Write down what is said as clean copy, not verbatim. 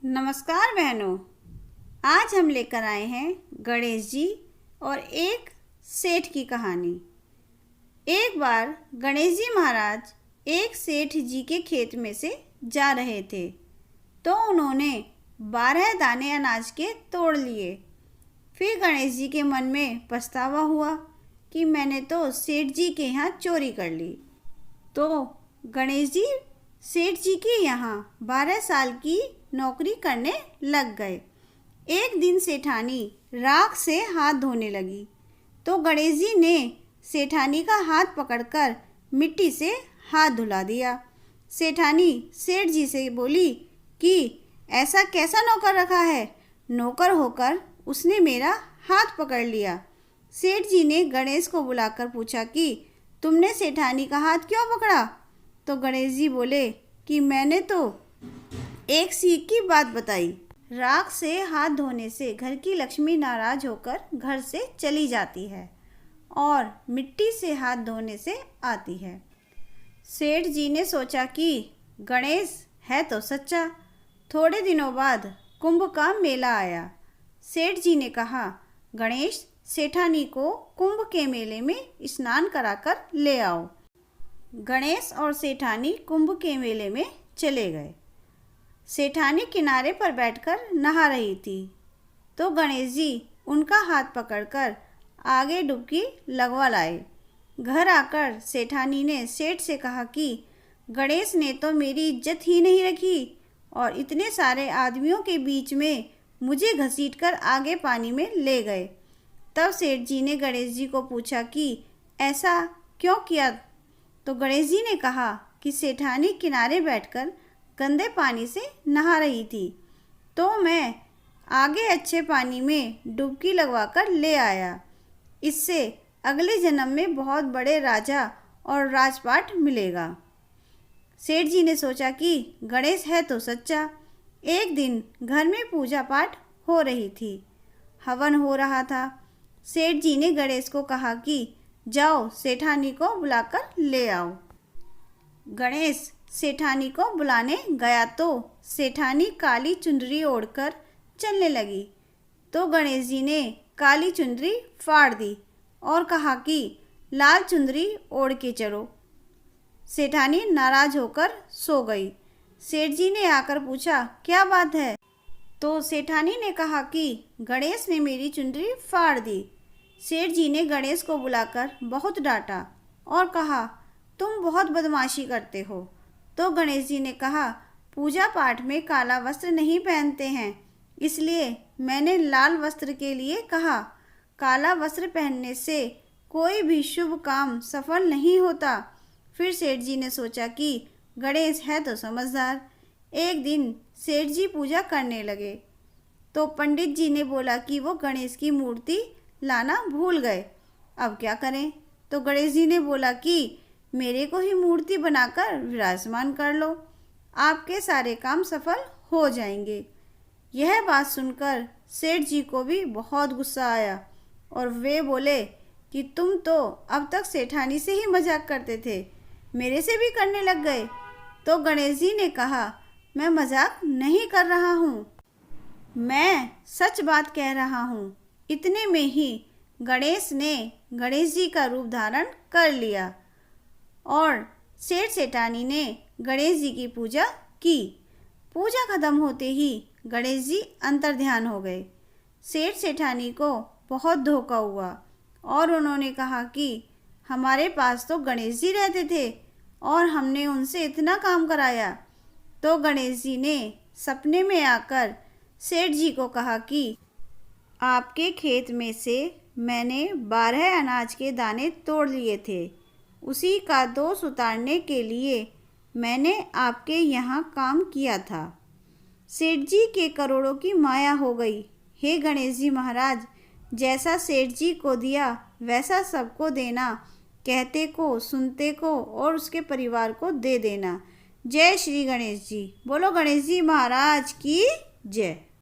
नमस्कार बहनों। आज हम लेकर आए हैं गणेश जी और एक सेठ की कहानी। एक बार गणेश जी महाराज एक सेठ जी के खेत में से जा रहे थे तो उन्होंने 12 दाने अनाज के तोड़ लिए। फिर गणेश जी के मन में पछतावा हुआ कि मैंने तो सेठ जी के यहाँ चोरी कर ली। तो गणेश जी सेठ जी के यहाँ 12 साल की नौकरी करने लग गए। एक दिन सेठानी राख से हाथ धोने लगी तो गणेश जी ने सेठानी का हाथ पकड़कर मिट्टी से हाथ धुला दिया। सेठानी सेठ जी से बोली कि ऐसा कैसा नौकर रखा है, नौकर होकर उसने मेरा हाथ पकड़ लिया। सेठ जी ने गणेश को बुलाकर पूछा कि तुमने सेठानी का हाथ क्यों पकड़ा? तो गणेश जी बोले कि मैंने तो एक सीख की बात बताई। राख से हाथ धोने से घर की लक्ष्मी नाराज होकर घर से चली जाती है और मिट्टी से हाथ धोने से आती है। सेठ जी ने सोचा कि गणेश है तो सच्चा। थोड़े दिनों बाद कुंभ का मेला आया। सेठ जी ने कहा, गणेश सेठानी को कुंभ के मेले में स्नान कराकर ले आओ। गणेश और सेठानी कुंभ के मेले में चले गए। सेठानी किनारे पर बैठकर नहा रही थी तो गणेश जी उनका हाथ पकड़कर आगे डुबकी लगवा लाए। घर आकर सेठानी ने सेठ से कहा कि गणेश ने तो मेरी इज्जत ही नहीं रखी और इतने सारे आदमियों के बीच में मुझे घसीटकर आगे पानी में ले गए। तब सेठ जी ने गणेश जी को पूछा कि ऐसा क्यों किया? तो गणेश जी ने कहा कि सेठानी किनारे बैठकर गंदे पानी से नहा रही थी तो मैं आगे अच्छे पानी में डुबकी लगवाकर ले आया। इससे अगले जन्म में बहुत बड़े राजा और राजपाट मिलेगा। सेठ जी ने सोचा कि गणेश है तो सच्चा। एक दिन घर में पूजा पाठ हो रही थी, हवन हो रहा था। सेठ जी ने गणेश को कहा कि जाओ सेठानी को बुलाकर ले आओ। गणेश सेठानी को बुलाने गया तो सेठानी काली चुनरी ओढ़कर चलने लगी तो गणेश जी ने काली चुनरी फाड़ दी और कहा कि लाल चुनरी ओढ़ के चलो। सेठानी नाराज होकर सो गई। सेठ जी ने आकर पूछा, क्या बात है? तो सेठानी ने कहा कि गणेश ने मेरी चुनरी फाड़ दी। सेठ जी ने गणेश को बुलाकर बहुत डांटा और कहा, तुम बहुत बदमाशी करते हो। तो गणेश जी ने कहा, पूजा पाठ में काला वस्त्र नहीं पहनते हैं, इसलिए मैंने लाल वस्त्र के लिए कहा। काला वस्त्र पहनने से कोई भी शुभ काम सफल नहीं होता। फिर सेठ जी ने सोचा कि गणेश है तो समझदार। एक दिन सेठ जी पूजा करने लगे तो पंडित जी ने बोला कि वो गणेश की मूर्ति लाना भूल गए। अब क्या करें? तो गणेश जी ने बोला कि मेरे को ही मूर्ति बनाकर विराजमान कर लो, आपके सारे काम सफल हो जाएंगे। यह बात सुनकर सेठ जी को भी बहुत गुस्सा आया और वे बोले कि तुम तो अब तक सेठानी से ही मजाक करते थे, मेरे से भी करने लग गए। तो गणेश जी ने कहा, मैं मजाक नहीं कर रहा हूँ, मैं सच बात कह रहा हूँ। इतने में ही गणेश ने गणेश जी का रूप धारण कर लिया और सेठ सेठानी ने गणेश जी की पूजा की। पूजा खत्म होते ही गणेश जी अंतर्ध्यान हो गए। सेठ सेठानी को बहुत धोखा हुआ और उन्होंने कहा कि हमारे पास तो गणेश जी रहते थे और हमने उनसे इतना काम कराया। तो गणेश जी ने सपने में आकर सेठ जी को कहा कि आपके खेत में से मैंने 12 अनाज के दाने तोड़ लिए थे, उसी का दोष उतारने के लिए मैंने आपके यहाँ काम किया था। सेठ जी के करोड़ों की माया हो गई। हे गणेश जी महाराज, जैसा सेठ जी को दिया वैसा सबको देना, कहते को सुनते को और उसके परिवार को दे देना। जय श्री गणेश जी। बोलो गणेश जी महाराज की जय।